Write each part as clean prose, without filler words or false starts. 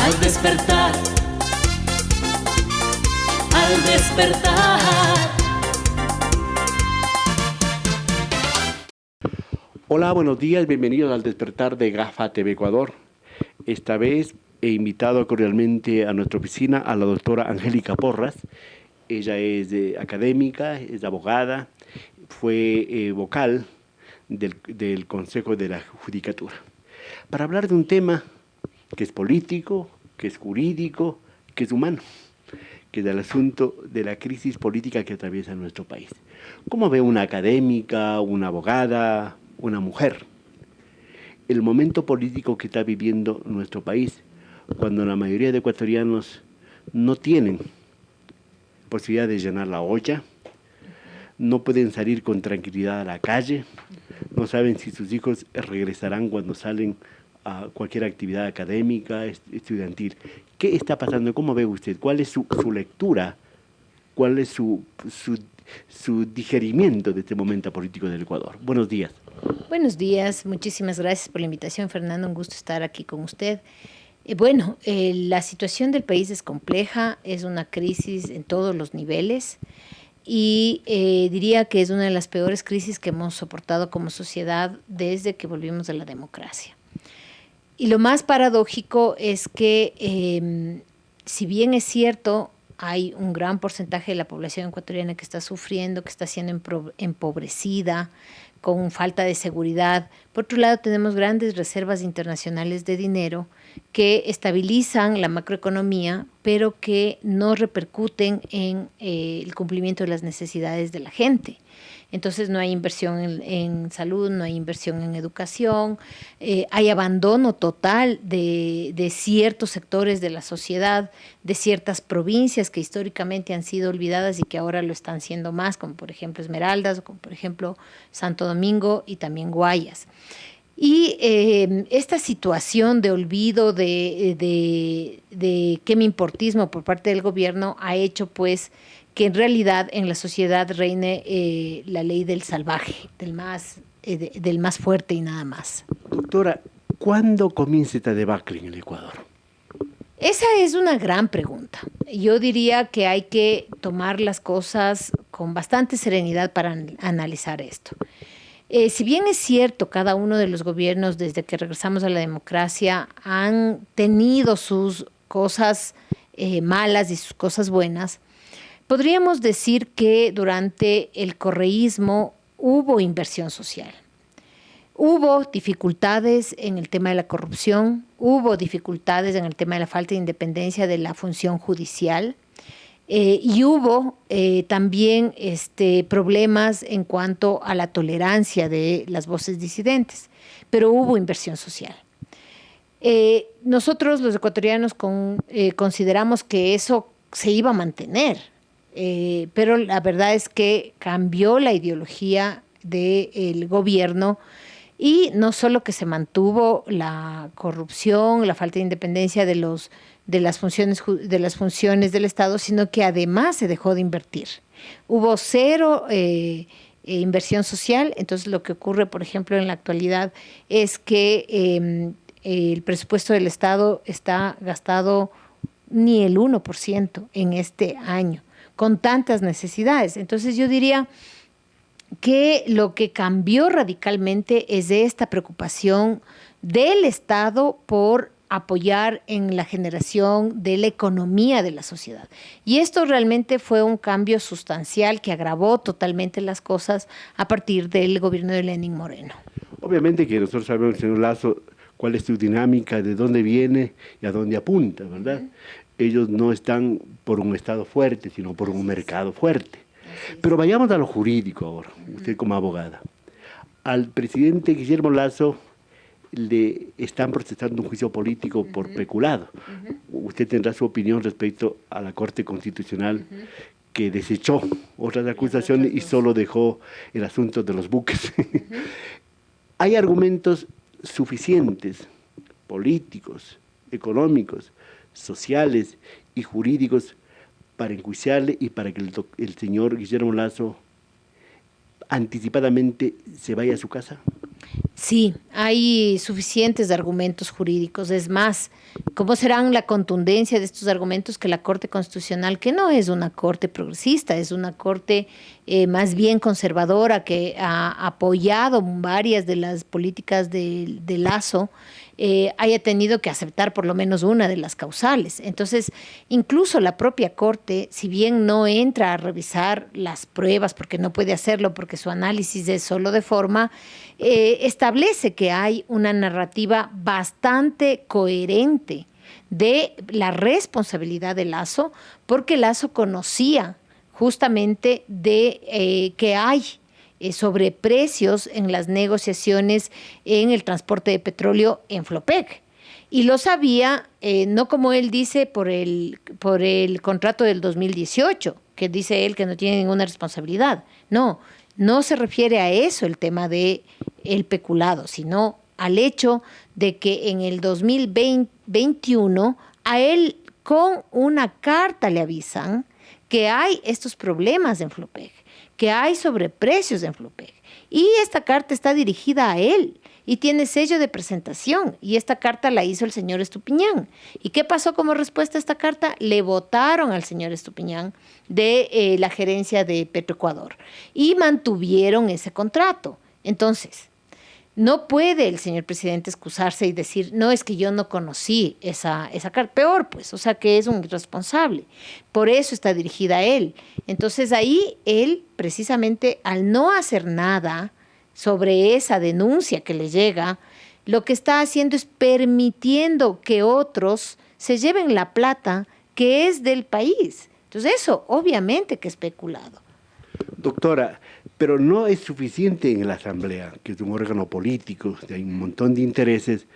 al despertar, al despertar. Hola, buenos días, bienvenidos al despertar de GAFA TV Ecuador. Esta vez he invitado cordialmente a nuestra oficina a la doctora Angélica Porras. Ella es académica, es abogada, fue vocal del Consejo de la Judicatura, para hablar de un tema que es político, que es jurídico, que es humano, que es el asunto de la crisis política que atraviesa nuestro país. ¿Cómo ve una académica, una abogada, una mujer el momento político que está viviendo nuestro país, cuando la mayoría de ecuatorianos no tienen posibilidad de llenar la olla, no pueden salir con tranquilidad a la calle, no saben si sus hijos regresarán cuando salen a cualquier actividad académica, estudiantil? ¿Qué está pasando? ¿Cómo ve usted? ¿Cuál es su lectura? ¿Cuál es su digerimiento de este momento político del Ecuador? Buenos días. Buenos días, muchísimas gracias por la invitación, Fernando, un gusto estar aquí con usted. La situación del país es compleja, es una crisis en todos los niveles y diría que es una de las peores crisis que hemos soportado como sociedad desde que volvimos a la democracia. Y lo más paradójico es que, si bien es cierto, hay un gran porcentaje de la población ecuatoriana que está sufriendo, que está siendo empobrecida, con falta de seguridad. Por otro lado, tenemos grandes reservas internacionales de dinero que estabilizan la macroeconomía, pero que no repercuten en el cumplimiento de las necesidades de la gente. Entonces no hay inversión en salud, no hay inversión en educación, hay abandono total de ciertos sectores de la sociedad, de ciertas provincias que históricamente han sido olvidadas y que ahora lo están siendo más, como por ejemplo Esmeraldas, o como por ejemplo Santo Domingo y también Guayas. Y esta situación de olvido, de quemimportismo por parte del gobierno ha hecho pues que en realidad en la sociedad reine la ley del salvaje, del más fuerte y nada más. Doctora, ¿cuándo comienza esta debacle en el Ecuador? Esa es una gran pregunta. Yo diría que hay que tomar las cosas con bastante serenidad para analizar esto. Si bien es cierto, cada uno de los gobiernos desde que regresamos a la democracia han tenido sus cosas malas y sus cosas buenas, podríamos decir que durante el correísmo hubo inversión social. Hubo dificultades en el tema de la corrupción, hubo dificultades en el tema de la falta de independencia de la función judicial, y hubo también problemas en cuanto a la tolerancia de las voces disidentes, pero hubo inversión social. Nosotros los ecuatorianos consideramos que eso se iba a mantener, pero la verdad es que cambió la ideología del gobierno y no solo que se mantuvo la corrupción, la falta de independencia de las funciones del Estado, sino que además se dejó de invertir. Hubo cero inversión social. Entonces lo que ocurre, por ejemplo, en la actualidad es que el presupuesto del Estado está gastado ni el 1% en este año, con tantas necesidades. Entonces yo diría que lo que cambió radicalmente es esta preocupación del Estado por apoyar en la generación de la economía de la sociedad. Y esto realmente fue un cambio sustancial que agravó totalmente las cosas a partir del gobierno de Lenín Moreno. Obviamente que nosotros sabemos, señor Lazo, cuál es su dinámica, de dónde viene y a dónde apunta, ¿verdad? Ellos no están por un Estado fuerte, sino por un mercado fuerte. Pero vayamos a lo jurídico ahora, usted como abogada. Al presidente Guillermo Lazo le están procesando un juicio político por peculado. Usted tendrá su opinión respecto a la Corte Constitucional que desechó otras acusaciones y solo dejó el asunto de los buques. Hay argumentos suficientes, políticos, económicos, sociales y jurídicos para enjuiciarle y para que el señor Guillermo Lazo anticipadamente se vaya a su casa. Sí, hay suficientes argumentos jurídicos. Es más, ¿cómo serán la contundencia de estos argumentos que la Corte Constitucional, que no es una corte progresista, es una corte más bien conservadora que ha apoyado varias de las políticas de Lasso, haya tenido que aceptar por lo menos una de las causales? Entonces, incluso la propia Corte, si bien no entra a revisar las pruebas, porque no puede hacerlo, porque su análisis es solo de forma, establece que hay una narrativa bastante coherente de la responsabilidad de Lasso, porque Lasso conocía justamente de que hay sobreprecios en las negociaciones en el transporte de petróleo en Flopec. Y lo sabía, no como él dice, por el contrato del 2018, que dice él que no tiene ninguna responsabilidad. No, no se refiere a eso el tema de el peculado, sino al hecho de que en el 2021 a él con una carta le avisan que hay estos problemas en Flopec, que hay sobreprecios en Flopec. Y esta carta está dirigida a él y tiene sello de presentación. Y esta carta la hizo el señor Estupiñán. ¿Y qué pasó como respuesta a esta carta? Le votaron al señor Estupiñán de la gerencia de Petroecuador y mantuvieron ese contrato. Entonces, no puede el señor presidente excusarse y decir, no, es que yo no conocí esa carta. Peor, pues, o sea, que es un irresponsable. Por eso está dirigida a él. Entonces, ahí él, precisamente, al no hacer nada sobre esa denuncia que le llega, lo que está haciendo es permitiendo que otros se lleven la plata que es del país. Entonces, eso, obviamente que es especulado. Doctora, pero no es suficiente en la Asamblea, que es un órgano político, hay un montón de intereses,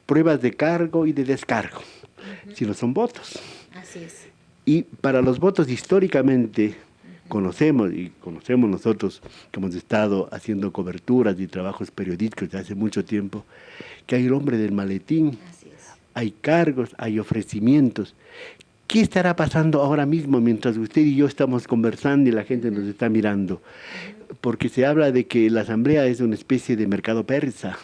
pruebas de cargo y de descargo, sino son votos. Así es. Y para los votos históricamente conocemos nosotros que hemos estado haciendo coberturas y trabajos periodísticos desde hace mucho tiempo, que hay el hombre del maletín, hay cargos, hay ofrecimientos. ¿Qué estará pasando ahora mismo mientras usted y yo estamos conversando y la gente nos está mirando? Porque se habla de que la Asamblea es una especie de mercado persa.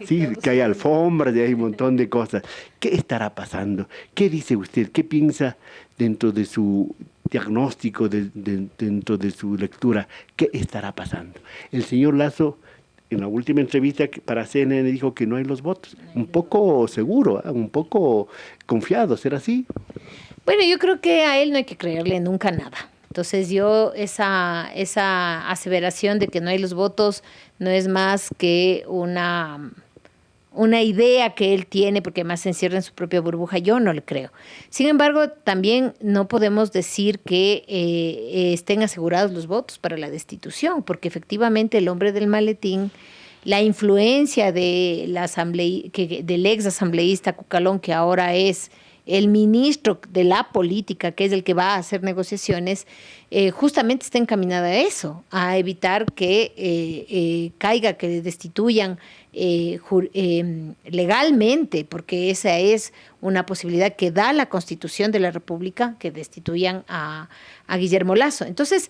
Sí, que hay alfombras y hay un montón de cosas. ¿Qué estará pasando? ¿Qué dice usted? ¿Qué piensa dentro de su diagnóstico, dentro de su lectura? ¿Qué estará pasando? El señor Lasso, en la última entrevista para CNN, dijo que no hay los votos. Un poco seguro, un poco confiado, ¿será así? Bueno, yo creo que a él no hay que creerle nunca nada. Entonces yo esa aseveración de que no hay los votos no es más que una idea que él tiene, porque además se encierra en su propia burbuja. Yo no le creo. Sin embargo, también no podemos decir que estén asegurados los votos para la destitución, porque efectivamente el hombre del maletín, la influencia de del ex asambleísta Cucalón, que ahora es el ministro de la política, que es el que va a hacer negociaciones, justamente está encaminada a eso, a evitar que caiga, que destituyan legalmente, porque esa es una posibilidad que da la Constitución de la República, que destituyan a Guillermo Lasso. Entonces,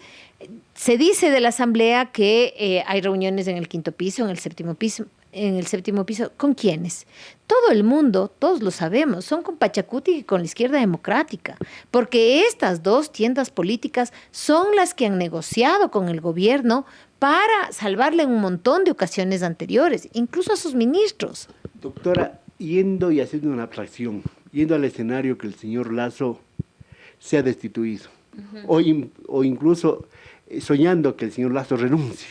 se dice de la Asamblea que hay reuniones en el 5º piso, en el 7º piso. En el 7º piso, ¿con quiénes? Todo el mundo, todos lo sabemos, son con Pachacuti y con la Izquierda Democrática, porque estas dos tiendas políticas son las que han negociado con el gobierno para salvarle en un montón de ocasiones anteriores, incluso a sus ministros. Doctora, yendo y haciendo una abstracción, yendo al escenario que el señor Lasso sea destituido, o incluso soñando que el señor Lasso renuncie.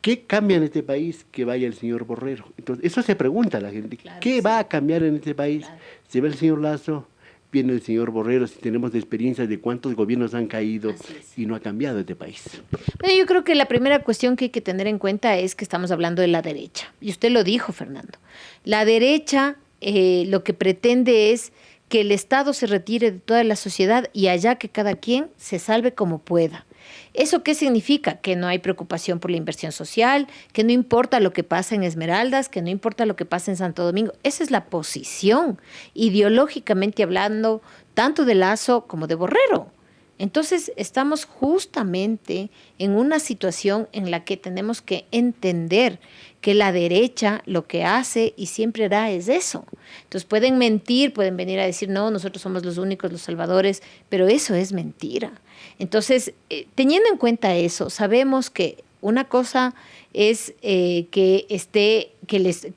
¿Qué cambia en este país que vaya el señor Borrero? Entonces, eso se pregunta la gente. Claro, ¿qué va a cambiar en este país? Claro. Se ve el señor Lasso, viene el señor Borrero, si tenemos experiencias de cuántos gobiernos han caído y no ha cambiado este país. Bueno, yo creo que la primera cuestión que hay que tener en cuenta es que estamos hablando de la derecha. Y usted lo dijo, Fernando. La derecha lo que pretende es que el Estado se retire de toda la sociedad y allá que cada quien se salve como pueda. ¿Eso qué significa? Que no hay preocupación por la inversión social, que no importa lo que pasa en Esmeraldas, que no importa lo que pasa en Santo Domingo. Esa es la posición, ideológicamente hablando, tanto de Lasso como de Borrero. Entonces, estamos justamente en una situación en la que tenemos que entender que la derecha lo que hace y siempre hará es eso. Entonces, pueden mentir, pueden venir a decir, no, nosotros somos los únicos, los salvadores, pero eso es mentira. Entonces, teniendo en cuenta eso, sabemos que una cosa es que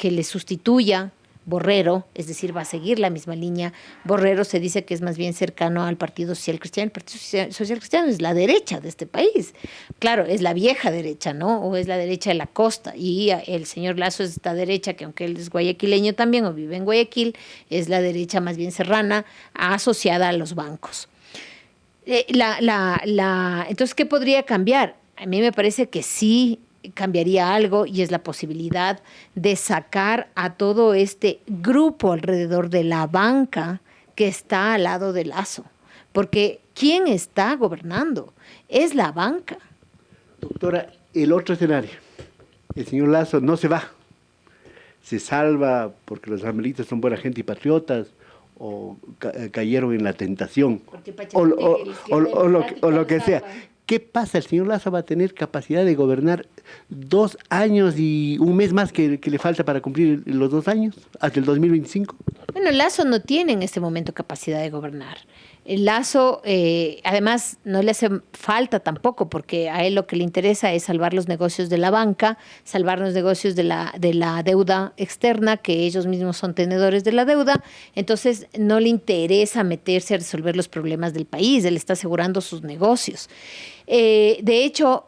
les sustituya Borrero, es decir, va a seguir la misma línea. Borrero se dice que es más bien cercano al Partido Social Cristiano. El Partido Social Cristiano es la derecha de este país. Claro, es la vieja derecha, ¿no? O es la derecha de la costa. Y el señor Lasso es esta derecha, que aunque él es guayaquileño también, o vive en Guayaquil, es la derecha más bien serrana, asociada a los bancos. Entonces, ¿qué podría cambiar? A mí me parece que sí cambiaría algo, y es la posibilidad de sacar a todo este grupo alrededor de la banca que está al lado de Lasso. Porque ¿quién está gobernando? Es la banca. Doctora, el otro escenario. El señor Lasso no se va. Se salva porque los amelitas son buena gente y patriotas, o cayeron en la tentación, o lo que sea. ¿Qué pasa? El señor Lasso va a tener capacidad de gobernar 2 años y un mes más que le falta para cumplir los 2 años, hasta el 2025. Bueno, Lasso no tiene en este momento capacidad de gobernar. El Lasso, además, no le hace falta tampoco, porque a él lo que le interesa es salvar los negocios de la banca, salvar los negocios de la deuda externa, que ellos mismos son tenedores de la deuda. Entonces, no le interesa meterse a resolver los problemas del país. Él está asegurando sus negocios. De hecho,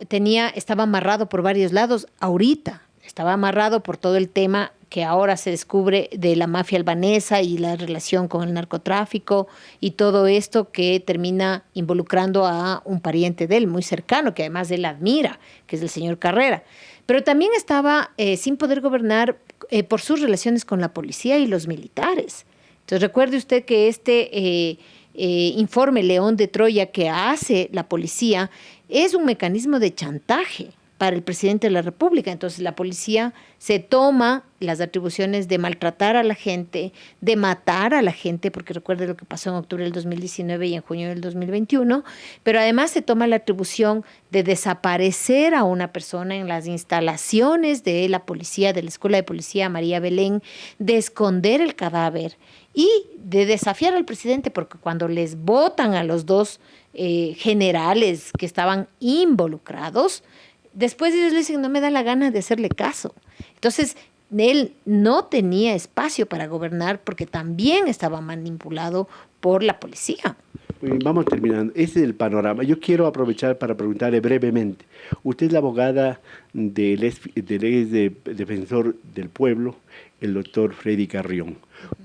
estaba amarrado por varios lados. Ahorita estaba amarrado por todo el tema que ahora se descubre de la mafia albanesa y la relación con el narcotráfico y todo esto, que termina involucrando a un pariente de él muy cercano, que además él admira, que es el señor Carrera. Pero también estaba sin poder gobernar por sus relaciones con la policía y los militares. Entonces, recuerde usted que este informe León de Troya que hace la policía es un mecanismo de chantaje para el presidente de la República. Entonces, la policía se toma las atribuciones de maltratar a la gente, de matar a la gente, porque recuerde lo que pasó en octubre del 2019 y en junio del 2021, pero además se toma la atribución de desaparecer a una persona en las instalaciones de la policía, de la Escuela de Policía María Belén, de esconder el cadáver y de desafiar al presidente, porque cuando les votan a los 2 generales que estaban involucrados, después ellos le dicen, no me da la gana de hacerle caso. Entonces, él no tenía espacio para gobernar porque también estaba manipulado por la policía. Vamos terminando. Ese es el panorama. Yo quiero aprovechar para preguntarle brevemente. Usted es la abogada del ex defensor del pueblo, el doctor Freddy Carrión.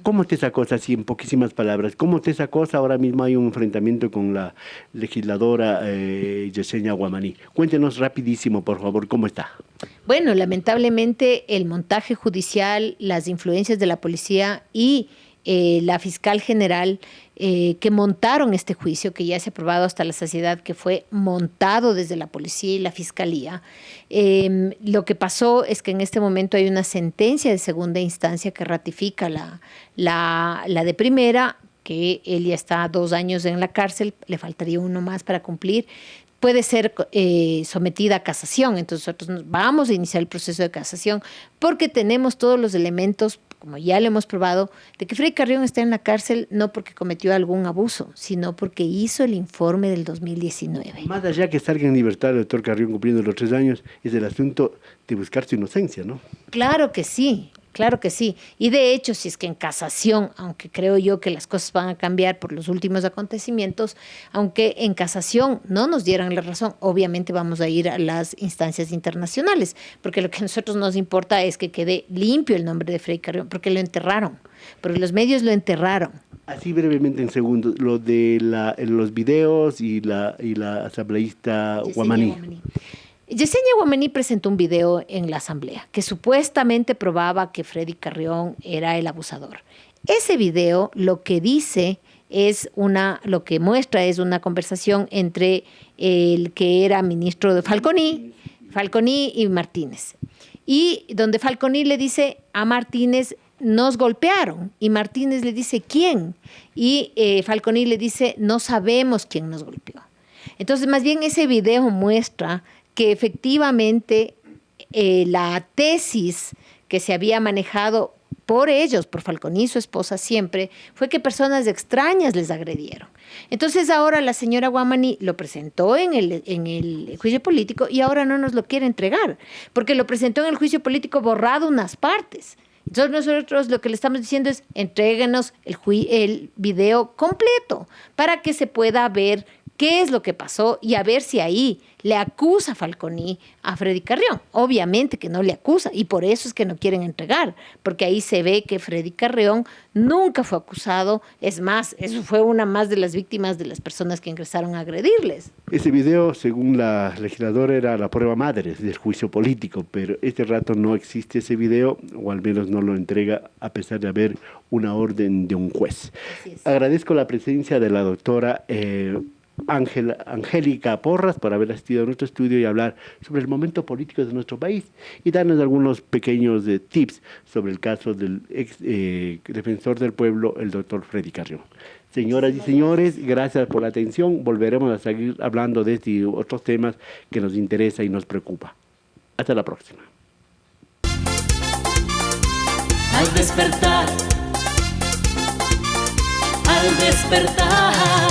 ¿Cómo está esa cosa, así en poquísimas palabras? ¿Cómo está esa cosa? Ahora mismo hay un enfrentamiento con la legisladora Yesenia Guamaní. Cuéntenos rapidísimo, por favor, ¿cómo está? Bueno, lamentablemente el montaje judicial, las influencias de la policía y la fiscal general que montaron este juicio, que ya se ha probado hasta la saciedad que fue montado desde la policía y la fiscalía. Lo que pasó es que en este momento hay una sentencia de segunda instancia que ratifica la de primera, que él ya está 2 años en la cárcel, le faltaría 1 más para cumplir. Puede ser sometida a casación. Entonces nosotros vamos a iniciar el proceso de casación porque tenemos todos los elementos, como ya lo hemos probado, de que Freddy Carrión está en la cárcel no porque cometió algún abuso, sino porque hizo el informe del 2019. Más allá que salga en libertad el doctor Carrión cumpliendo los 3 años, es el asunto de buscar su inocencia, ¿no? Claro que sí. Claro que sí. Y de hecho, si es que en casación, aunque creo yo que las cosas van a cambiar por los últimos acontecimientos, aunque en casación no nos dieran la razón, obviamente vamos a ir a las instancias internacionales, porque lo que a nosotros nos importa es que quede limpio el nombre de Freddy Carrión, porque lo enterraron, porque los medios lo enterraron. Así brevemente en segundos, lo de los videos y la asambleísta Guamaní. Yesenia Guamaní presentó un video en la asamblea que supuestamente probaba que Freddy Carrión era el abusador. Ese video lo que muestra es una conversación entre el que era ministro de Falconi y Martínez. Y donde Falconi le dice a Martínez, nos golpearon. Y Martínez le dice, ¿quién? Y Falconi le dice, no sabemos quién nos golpeó. Entonces, más bien ese video muestra que efectivamente la tesis que se había manejado por ellos, por Falconi y su esposa siempre, fue que personas extrañas les agredieron. Entonces ahora la señora Guamani lo presentó en el juicio político y ahora no nos lo quiere entregar, porque lo presentó en el juicio político borrado unas partes. Entonces nosotros lo que le estamos diciendo es entréguenos el video completo para que se pueda ver qué es lo que pasó y a ver si ahí le acusa Falconi a Freddy Carrión. Obviamente que no le acusa y por eso es que no quieren entregar, porque ahí se ve que Freddy Carrión nunca fue acusado. Es más, eso fue una más de las víctimas de las personas que ingresaron a agredirles. Ese video, según la legisladora, era la prueba madre del juicio político, pero este rato no existe ese video, o al menos no lo entrega a pesar de haber una orden de un juez. Agradezco la presencia de la doctora Angélica Porras por haber asistido a nuestro estudio y hablar sobre el momento político de nuestro país y darnos algunos pequeños tips sobre el caso del ex defensor del pueblo, el doctor Freddy Carrión. Señoras y señores, gracias por la atención. Volveremos a seguir hablando de este y otros temas que nos interesa y nos preocupa. Hasta la próxima. Al despertar, al despertar.